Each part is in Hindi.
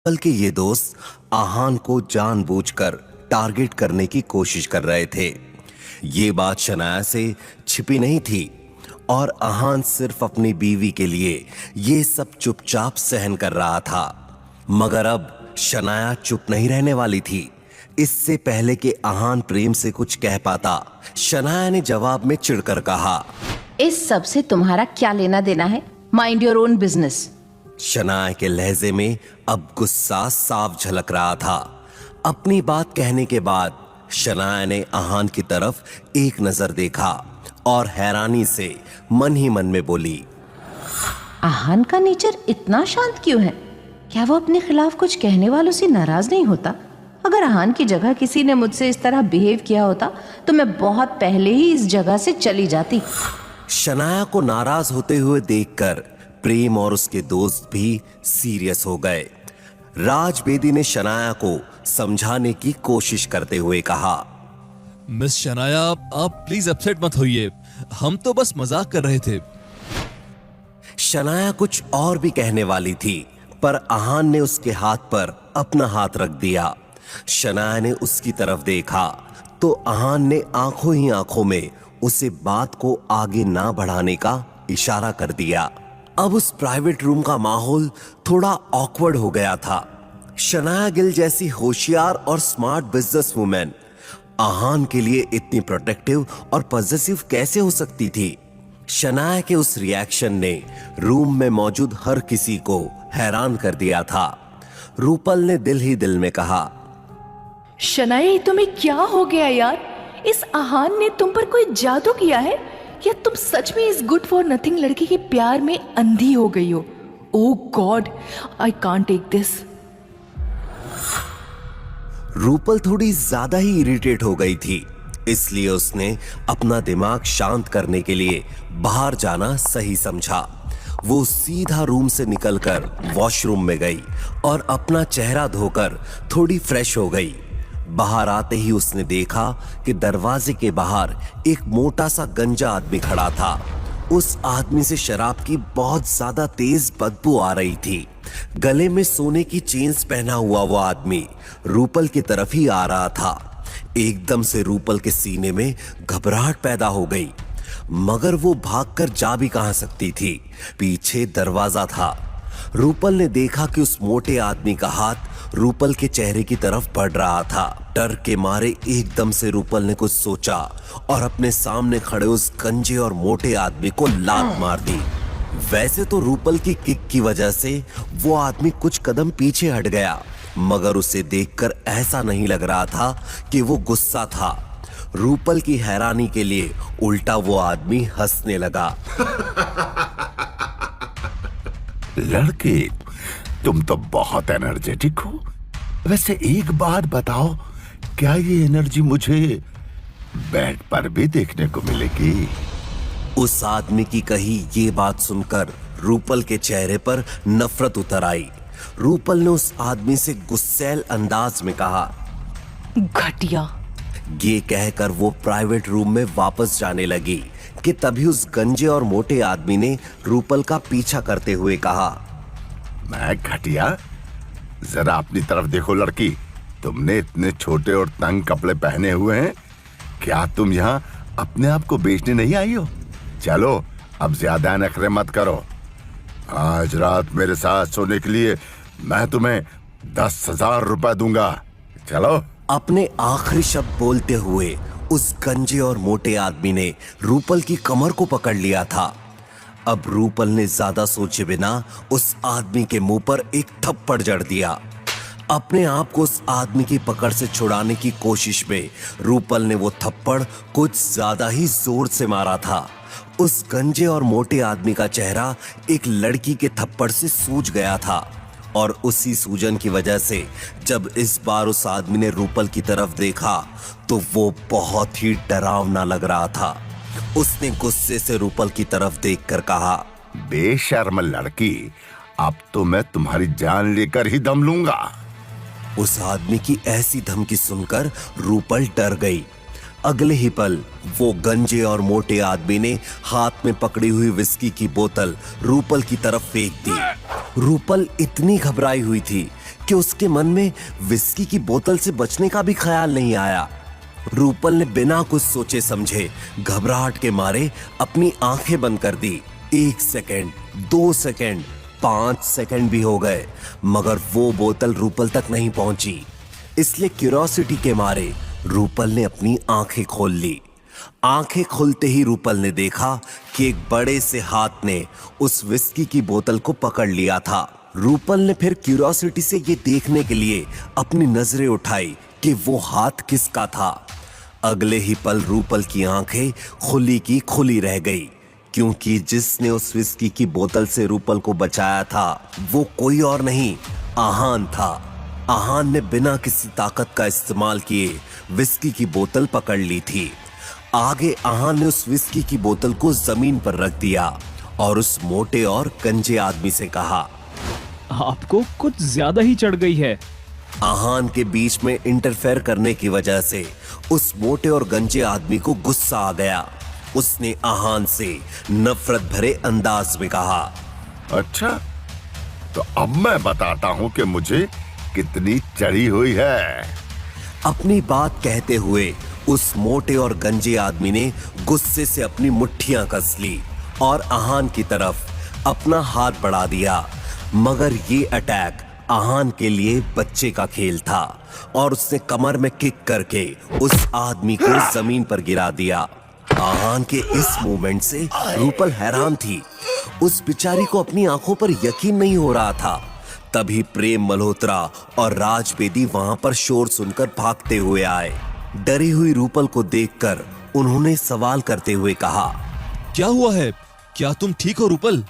बल्कि ये दोस्त आहान को जानबूझकर टारगेट करने की कोशिश कर रहे थे। ये बात शनाया से छिपी नहीं थी और आहान सिर्फ अपनी बीवी के लिए ये सब चुपचाप सहन कर रहा था। मगर अब शनाया चुप नहीं रहने वाली थी। इससे पहले कि आहान प्रेम से कुछ कह पाता, शनाया ने जवाब में चिढ़कर कहा, इस सब से तुम्हारा क्या लेना देना है? Mind your own business. Shanaya के लहजे में अब गुस्सा साफ झलक रहा था। अपनी बात कहने के बाद शनाया ने आहान की तरफ एक नजर देखा और हैरानी से मन ही मन में बोली, आहान का नेचर इतना शांत क्यों है? क्या वो अपने खिलाफ कुछ कहने वालों से नाराज नहीं होता? अगर आहान की जगह किसी ने मुझसे इस तरह बिहेव किया होता तो मैं बहुत पहले ही इस जगह से चली जाती। शनाया को नाराज होते हुए देखकर प्रेम और उसके दोस्त भी सीरियस हो गए। राज बेदी ने शनाया को समझाने की कोशिश करते हुए कहा, मिस शनाया, आप प्लीज अपसेट मत होइए, हम तो बस मजाक कर रहे थे। शनाया कुछ और भी कहने वाली थी पर आहान ने उसके हाथ पर अपना हाथ रख दिया। शनाया ने उसकी तरफ देखा तो आहान ने आंखों ही आंखों में उसे बात को आगे ना बढ़ाने का इशारा कर दिया। अब उस प्राइवेट रूम का माहौल थोड़ा ऑकवर्ड हो गया था। शनाया गिल जैसी होशियार और स्मार्ट बिजनेस वुमेन आहान के लिए इतनी प्रोटेक्टिव और पॉजिटिव कैसे हो सकती थी? शनाया के उस रिएक्शन ने रूम में मौजूद हर किसी को हैरान कर दिया था। रूपल ने दिल ही दिल में कहा, शनाया, तुम्हें क्या हो गया यार? इस आहान ने तुम पर कोई जादू किया है या तुम सच में इस गुड फॉर नथिंग लड़के के प्यार में अंधी हो गई हो? Oh god, I can't take this. Rupal थोड़ी ज्यादा ही इरिटेट हो गई थी, इसलिए उसने अपना दिमाग शांत करने के लिए बाहर जाना सही समझा। वो सीधा रूम से निकलकर वॉशरूम में गई और अपना चेहरा धोकर थोड़ी फ्रेश हो गई। बाहर आते ही उसने देखा कि दरवाजे के बाहर एक मोटा सा गंजा आदमी खड़ा था। उस आदमी से शराब की बहुत ज्यादा तेज बदबू आ रही थी। गले में सोने की चेन्स पहना हुआ वो आदमी रूपल की तरफ ही आ रहा था। एकदम से रूपल के सीने में घबराहट पैदा हो गई, मगर वो भागकर जा भी कहां सकती थी, पीछे दरवाजा था। रूपल ने देखा कि उस मोटे आदमी का हाथ रूपल के चेहरे की तरफ बढ़ रहा था। डर के मारे एकदम से रूपल ने कुछ सोचा और अपने सामने खड़े उस गंजे और मोटे आदमी को लात मार दी। वैसे तो रूपल की किक की वजह से वो आदमी कुछ कदम पीछे हट गया, मगर उसे देखकर ऐसा नहीं लग रहा था कि वो गुस्सा था। रूपल की हैरानी के लिए उल्टा वो आदमी हंसने लगा। लड़के, तुम तो बहुत एनर्जेटिक हो। वैसे एक बात बताओ, क्या ये एनर्जी मुझे बेड पर भी देखने को मिलेगी? उस आदमी की कही ये बात सुनकर रूपल के चेहरे पर नफरत उतर आई। रूपल ने उस आदमी से गुस्सैल अंदाज में कहा, घटिया। ये कहकर वो प्राइवेट रूम में वापस जाने लगी कि तभी उस गंजे और मोटे आदमी ने रूपल का पीछा करते हुए कहा, मैं घटिया? जरा अपनी तरफ देखो लड़की, तुमने इतने छोटे और तंग कपड़े पहने हुए हैं। क्या तुम यहाँ अपने आप को बेचने नहीं आई हो? चलो अब ज्यादा नखरे मत करो। आज रात मेरे साथ सोने के लिए मैं तुम्हें 10,000 रुपए दूंगा। चलो। अपने आखिरी शब्द बोलते हुए उस गंजे और मोटे आदमी ने रूपल की कमर को पकड़ लिया था। अब रूपल ने ज्यादा सोचे बिना उस आदमी के मुंह पर एक थप्पड़ जड़ दिया। अपने आप को उस आदमी की पकड़ से छुड़ाने की कोशिश में रूपल ने वो थप्पड़ कुछ ज्यादा ही जोर से मारा था। उस गंजे और मोटे आदमी का चेहरा एक लड़की के थप्पड़ से सूज गया था और उसी सूजन की वजह से जब इस बार उस आदमी ने रूपल की तरफ देखा तो वो बहुत ही डरावना लग रहा था। उसने गुस्से से रूपल की तरफ देखकर कहा, बेशर्म लड़की, अब तो मैं तुम्हारी जान लेकर ही दम लूंगा। उस आदमी की ऐसी धमकी सुनकर रूपल डर गई। अगले ही पल वो गंजे और मोटे आदमी ने हाथ में पकड़ी हुई विस्की की बोतल रूपल की तरफ फेंक दी। रूपल इतनी घबराई हुई थी कि उसके मन में विस्की की बोतल से बचने का भी ख्याल नहीं आया। रूपल ने बिना कुछ सोचे समझे घबराहट के मारे अपनी आंखें बंद कर दी। 1 सेकंड, 2 सेकंड, 5 सेकंड भी हो गए, मगर वो बोतल रूपल तक नहीं पहुंची। इसलिए क्यूरियोसिटी के मारे रूपल ने अपनी आंखें खोल ली। आंखें खुलते ही रूपल ने देखा कि एक बड़े से हाथ ने उस विस्की की बोतल को पकड़ लिया था। रूपल ने फिर क्यूरियोसिटी से ये देखने के लिए अपनी नजरें उठाई कि वो हाथ किसका था। अगले ही पल रूपल की आंखें खुली की खुली रह गई, क्योंकि जिसने उस विस्की की बोतल से रूपल को बचाया था वो कोई और नहीं, आहान था। आहान ने बिना किसी ताकत का इस्तेमाल किए विस्की की बोतल पकड़ ली थी। आगे आहान ने उस विस्की की बोतल को जमीन पर रख दिया और उस मोटे और गंजे आदमी से कहा, आपको कुछ ज्यादा ही चढ़ गई है। आहान के बीच में इंटरफेयर करने की वजह से उस मोटे और गंजे आदमी को गुस्सा आ गया। उसने आहान से नफरत भरे अंदाज में कहा, अच्छा, तो अब मैं बताता हूँ कि मुझे कितनी चढ़ी हुई है। अपनी बात कहते हुए उस मोटे और गंजे आदमी ने गुस्से से अपनी मुट्ठियां कस ली और आहान की तरफ अपना हाथ बढ़ा दिया। मगर ये अटैक आहान के लिए बच्चे का खेल था और उसने कमर में किक करके उस आदमी को जमीन पर गिरा दिया। आहान के इस मूवमेंट से रूपल हैरान थी। उस बिचारी को अपनी आंखों पर यकीन नहीं हो रहा था। तभी प्रेम मल्होत्रा और राज बेदी वहां पर शोर सुनकर भागते हुए आए। डरी हुई रूपल को देखकर उन्होंने सवाल करते हुए कहा, क्या हुआ है? क्या तुम ठीक हो रूपल?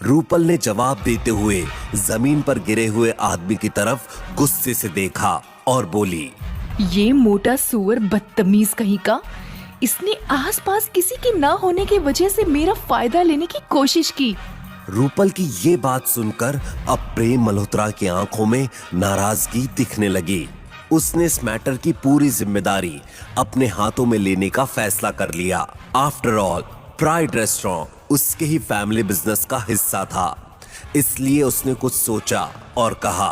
रूपल ने जवाब देते हुए जमीन पर गिरे हुए आदमी की तरफ गुस्से से देखा और बोली, ये मोटा सुअर बदतमीज कहीं का, इसने आसपास किसी के ना होने की वजह से मेरा फायदा लेने की कोशिश की। रूपल की ये बात सुनकर अब प्रेम मल्होत्रा की आंखों में नाराजगी दिखने लगी। उसने इस मैटर की पूरी जिम्मेदारी अपने हाथों में लेने का फैसला कर लिया। आफ्टर ऑल, प्राइड रेस्टोरेंट उसके ही फैमिली बिजनेस का हिस्सा था, इसलिए उसने कुछ सोचा और कहा,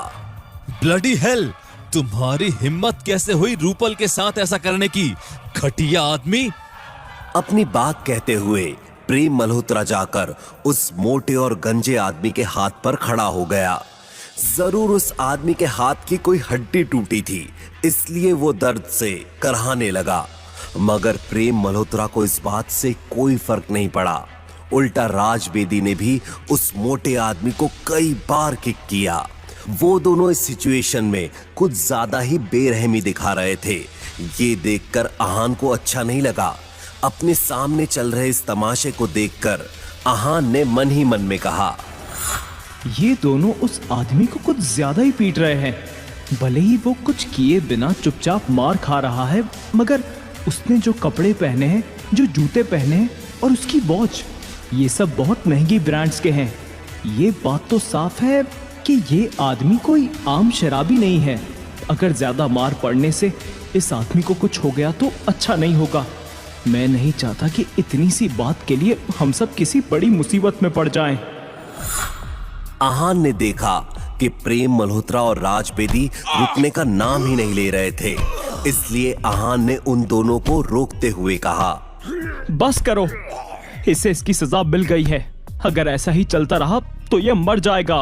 ब्लडी हेल, तुम्हारी हिम्मत कैसे हुई रूपल के साथ ऐसा करने की, घटिया आदमी? अपनी बात कहते हुए प्रेम मल्होत्रा जाकर उस मोटे और गंजे आदमी के हाथ पर खड़ा हो गया। जरूर उस आदमी के हाथ की कोई हड्डी टूटी थी, इसलिए वो दर्द से करहाने लगा। मगर प्रेम मल्होत्रा को इस बात से कोई फर्क नहीं पड़ा। उल्टा राज बेदी ने भी उस मोटे आदमी को कई बार किक किया। वो दोनों इस सिचुएशन में कुछ ज्यादा ही बेरहमी दिखा रहे थे। ये देखकर आहान को अच्छा नहीं लगा। अपने सामने चल रहे इस तमाशे को देखकर आहान ने मन ही मन में कहा, ये दोनों उस आदमी को कुछ ज्यादा ही पीट रहे हैं। भले ही वो कुछ किए बिना चुपचाप मार खा रहा है, मगर उसने जो कपड़े पहने हैं, जो जूते पहने हैं और उसकी वॉच, ये सब बहुत महंगी ब्रांड्स के हैं। ये बात तो साफ है कि ये आदमी कोई आम शराबी नहीं है। अगर ज्यादा मार पड़ने से इस आदमी को कुछ हो गया तो अच्छा नहीं होगा। मैं नहीं चाहता कि इतनी सी बात के लिए हम सब किसी बड़ी मुसीबत में पड़ जाएं। आहान ने देखा कि प्रेम मल्होत्रा और राज बेदी रुकने का नाम ही नहीं ले रहे थे, इसलिए आहान ने उन दोनों को रोकते हुए कहा, बस करो, इसे इसकी सजा मिल गई है। अगर ऐसा ही चलता रहा तो यह मर जाएगा।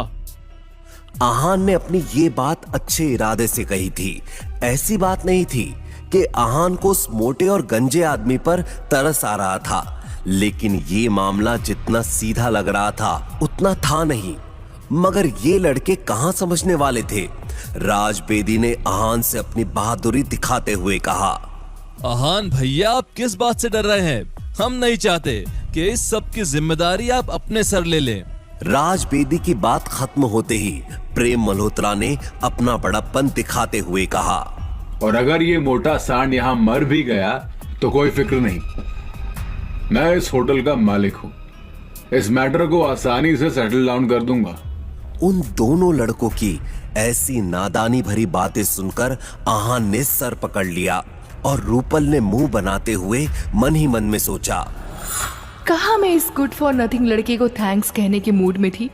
आहान ने अपनी ये बात अच्छे इरादे से कही थी। ऐसी बात नहीं थी कि आहान को उस मोटे और गंजे आदमी पर तरस आ रहा था, लेकिन ये मामला जितना सीधा लग रहा था उतना था नहीं। मगर ये लड़के कहां समझने वाले थे। राज बेदी ने आहान से अपनी बहादुरी दिखाते हुए कहा, आहान भैया, आप किस बात से डर रहे हैं? हम नहीं चाहते कि इस सब की जिम्मेदारी आप अपने सर ले लें। राज बेदी की बात खत्म होते ही प्रेम मल्होत्रा ने अपना बड़प्पन दिखाते हुए कहा, और अगर ये मोटा सांड यहाँ मर भी गया तो कोई फिक्र नहीं, मैं इस होटल का मालिक हूँ। इस मैटर को आसानी से सेटल डाउन कर दूंगा। उन दोनों लड़कों की ऐसी नादानी भरी बातें सुनकर आहान ने सर पकड़ लिया और रूपल ने मुंह बनाते हुए मन ही मन में सोचा, कहाँ मैं इस गुड फॉर नथिंग लड़के को थैंक्स कहने के मूड में थी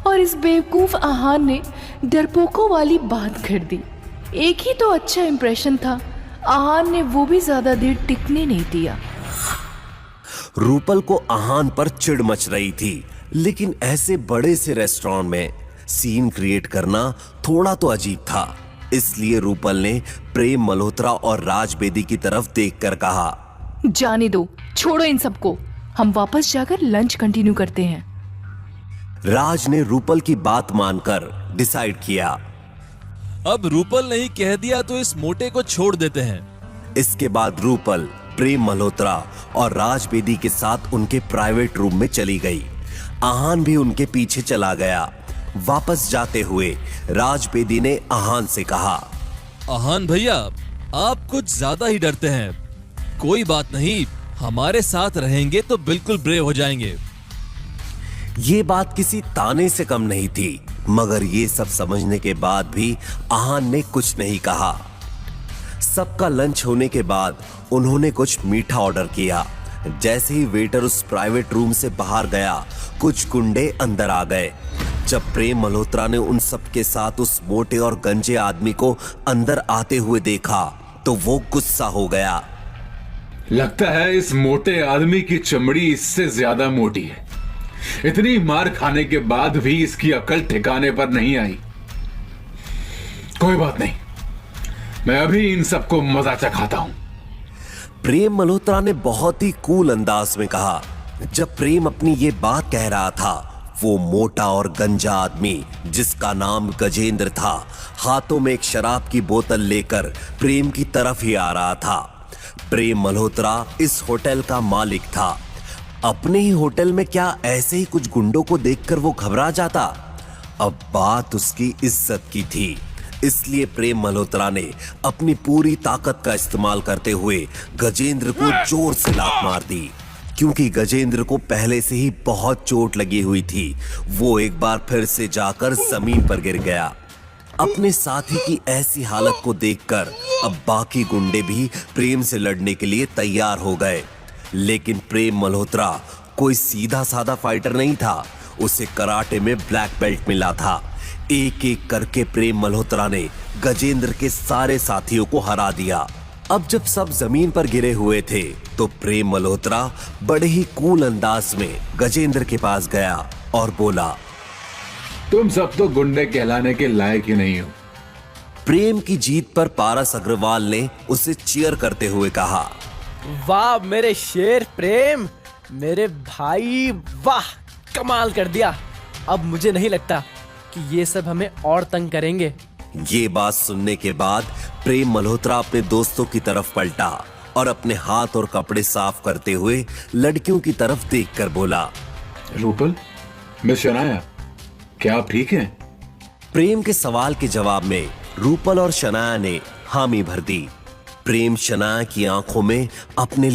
और इस बेवकूफ आहान ने डरपोकों वाली बात कर दी। एक ही तो अच्छा इंप्रेशन था, आहान ने वो भी ज्यादा देर टिकने नहीं दिया। रूपल को आहान पर चिढ़ मच रही थी, लेकिन ऐसे बड़े से रेस्टोरेंट में सीन क्रिएट करना थोड़ा तो अजीब था। इसलिए रूपल ने प्रेम मल्होत्रा और राज बेदी की तरफ देखकर कहा, जाने दो, छोड़ो इन सबको, हम वापस जाकर लंच कंटिन्यू करते हैं। राज ने रूपल की बात मानकर डिसाइड किया। अब रूपल ने ही कह दिया तो इस मोटे को छोड़ देते हैं। इसके बाद रूपल प्रेम मल्होत्रा और राज बेदी के साथ उनके प्राइवेट रूम में चली गई। आहान भी उनके पीछे चला गया। वापस जाते हुए राज बेदी ने आहान से कहा, आहान भैया, आप कुछ ज्यादा ही डरते हैं। कोई बात नहीं, हमारे साथ रहेंगे तो बिल्कुल ब्रेव हो जाएंगे। ये बात किसी ताने से कम नहीं थी, मगर ये सब समझने के बाद भी आहान ने कुछ नहीं कहा। सबका लंच होने के बाद उन्होंने कुछ मीठा ऑर्डर किया। जैसे ही वेटर उस प्राइवेट रूम से बाहर गया, कुछ गुंडे अंदर आ गए। जब प्रेम मल्होत्रा ने उन सब के साथ उस मोटे और गंजे आदमी को अंदर आते हुए देखा तो वो गुस्सा हो गया। लगता है इस मोटे आदमी की चमड़ी इससे ज्यादा मोटी है। इतनी मार खाने के बाद भी इसकी अकल ठिकाने पर नहीं आई। कोई बात नहीं, मैं अभी इन सबको मजा चखाता हूं। प्रेम मल्होत्रा ने बहुत ही कूल अंदाज में कहा। जब प्रेम अपनी ये बात कह रहा था, वो मोटा और गंजा आदमी जिसका नाम गजेंद्र था, हाथों में एक शराब की बोतल लेकर प्रेम की तरफ ही आ रहा था। प्रेम मल्होत्रा इस होटल का मालिक था। अपने ही होटल में क्या ऐसे ही कुछ गुंडों को देखकर वो घबरा जाता? अब बात उसकी इज्जत की थी। इसलिए प्रेम मल्होत्रा ने अपनी पूरी ताकत का इस्तेमाल करते हुए गजेंद्र को जोर से लात मार दी। क्योंकि गजेंद्र को पहले से ही बहुत चोट लगी हुई थी, वो एक बार फिर से जाकर जमीन पर गिर गया। अपने साथी की ऐसी हालत को देखकर अब बाकी गुंडे भी प्रेम से लड़ने के लिए तैयार हो गए। लेकिन प्रेम मल्होत्रा कोई सीधा साधा फाइटर नहीं था, उसे कराटे में ब्लैक बेल्ट मिला था। एक एक करके प्रेम मल्होत्रा ने गजेंद्र के सारे साथियों को हरा दिया। अब जब सब जमीन पर गिरे हुए थे तो प्रेम मल्होत्रा बड़े ही कूल अंदाज में गजेंद्र के पास गया और बोला, तुम सब तो गुंडे कहलाने के लायक ही नहीं हो। प्रेम की जीत पर पारस अग्रवाल ने उसे चीयर करते हुए कहा, वाह मेरे शेर प्रेम, मेरे भाई, वाह कमाल कर दिया। अब मुझे नहीं लगता कि ये सब हमें और तंग करेंगे। ये बात सुनने के बाद प्रेम मल्होत्रा अपने दोस्तों की तरफ पलटा और अपने हाथ और कपड़े साफ करते हुए लड़कियों की तरफ देखकर बोला, रूपल, मिस शनाया, क्या आप ठीक हैं? प्रेम के सवाल के जवाब में रूपल और शनाया ने हामी भर दी। प्रेम शनाया की आंखों में अपने